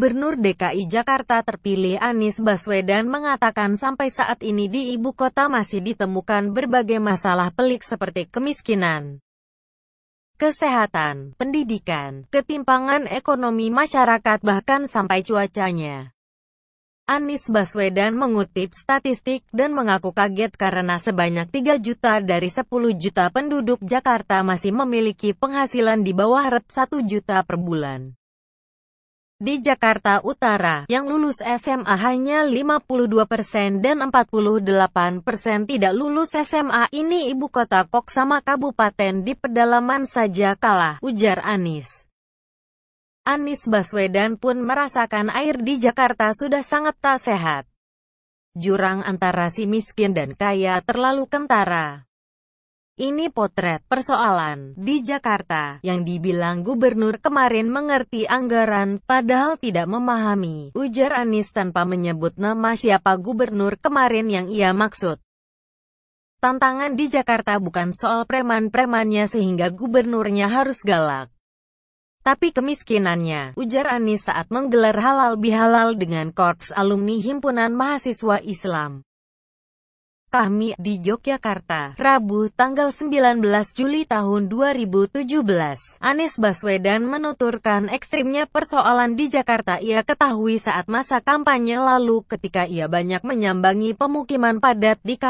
Gubernur DKI Jakarta terpilih Anies Baswedan mengatakan sampai saat ini di ibu kota masih ditemukan berbagai masalah pelik seperti kemiskinan, kesehatan, pendidikan, ketimpangan ekonomi masyarakat bahkan sampai cuacanya. Anies Baswedan mengutip statistik dan mengaku kaget karena sebanyak 3 juta dari 10 juta penduduk Jakarta masih memiliki penghasilan di bawah rata 1 juta per bulan. Di Jakarta Utara, yang lulus SMA hanya 52% dan 48% tidak lulus SMA. Ini ibu kota kok sama kabupaten di pedalaman saja kalah, ujar Anies. Anies Baswedan pun merasakan air di Jakarta sudah sangat tak sehat. Jurang antara si miskin dan kaya terlalu kentara. Ini potret persoalan di Jakarta, yang dibilang gubernur kemarin mengerti anggaran, padahal tidak memahami, ujar Anies tanpa menyebut nama siapa gubernur kemarin yang ia maksud. Tantangan di Jakarta bukan soal preman-premannya sehingga gubernurnya harus galak, tapi kemiskinannya, ujar Anies saat menggelar halal bihalal dengan Korps Alumni Himpunan Mahasiswa Islam Kami di Yogyakarta, Rabu, tanggal 19 Juli tahun 2017. Anies Baswedan menuturkan ekstrimnya persoalan di Jakarta ia ketahui saat masa kampanye lalu ketika ia banyak menyambangi pemukiman padat di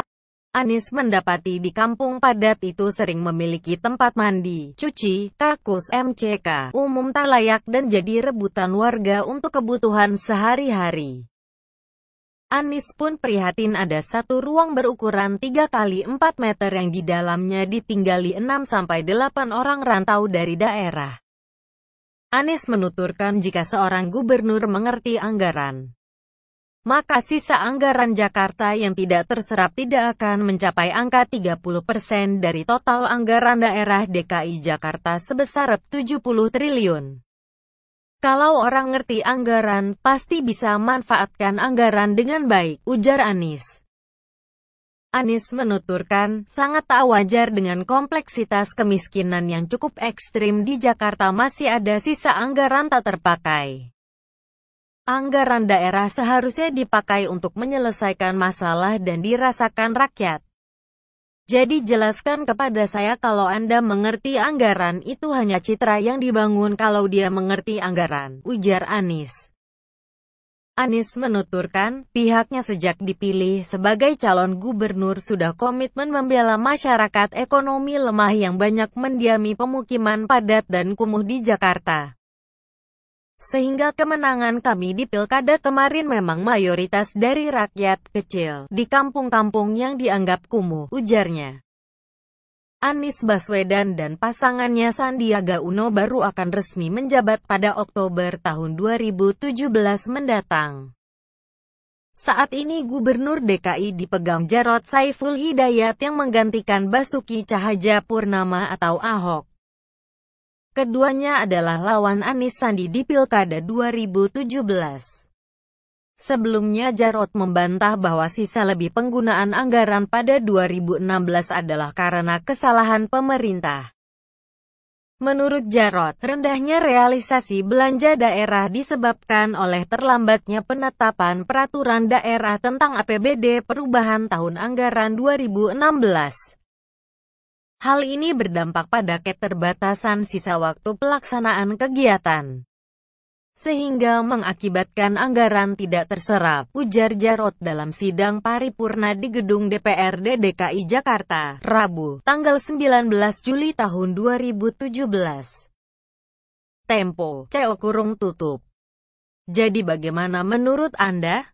Anies mendapati di kampung padat itu sering memiliki tempat mandi, cuci, kakus, MCK, umum tak layak dan jadi rebutan warga untuk kebutuhan sehari-hari. Anies pun prihatin ada satu ruang berukuran 3 kali 4 meter yang di dalamnya ditinggali 6-8 orang rantau dari daerah. Anies menuturkan jika seorang gubernur mengerti anggaran, maka sisa anggaran Jakarta yang tidak terserap tidak akan mencapai angka 30% dari total anggaran daerah DKI Jakarta sebesar 70 triliun. Kalau orang ngerti anggaran, pasti bisa manfaatkan anggaran dengan baik, ujar Anies. Anies menuturkan, sangat tak wajar dengan kompleksitas kemiskinan yang cukup ekstrim di Jakarta masih ada sisa anggaran tak terpakai. Anggaran daerah seharusnya dipakai untuk menyelesaikan masalah dan dirasakan rakyat. Jadi jelaskan kepada saya kalau Anda mengerti anggaran, itu hanya citra yang dibangun kalau dia mengerti anggaran, ujar Anies. Anies menuturkan, pihaknya sejak dipilih sebagai calon gubernur sudah komitmen membela masyarakat ekonomi lemah yang banyak mendiami pemukiman padat dan kumuh di Jakarta. Sehingga kemenangan kami di pilkada kemarin memang mayoritas dari rakyat kecil, di kampung-kampung yang dianggap kumuh, ujarnya. Anies Baswedan dan pasangannya Sandiaga Uno baru akan resmi menjabat pada Oktober tahun 2017 mendatang. Saat ini Gubernur DKI dipegang Jarod Saiful Hidayat yang menggantikan Basuki Cahayapurnama atau Ahok. Keduanya adalah lawan Anies Sandi di Pilkada 2017. Sebelumnya Jarod membantah bahwa sisa lebih penggunaan anggaran pada 2016 adalah karena kesalahan pemerintah. Menurut Jarod, rendahnya realisasi belanja daerah disebabkan oleh terlambatnya penetapan peraturan daerah tentang APBD perubahan tahun anggaran 2016. Hal ini berdampak pada keterbatasan sisa waktu pelaksanaan kegiatan, sehingga mengakibatkan anggaran tidak terserap, ujar Jarod dalam sidang paripurna di gedung DPRD DKI Jakarta, Rabu, tanggal 19 Juli tahun 2017. Tempo, CO kurung tutup. Jadi bagaimana menurut Anda?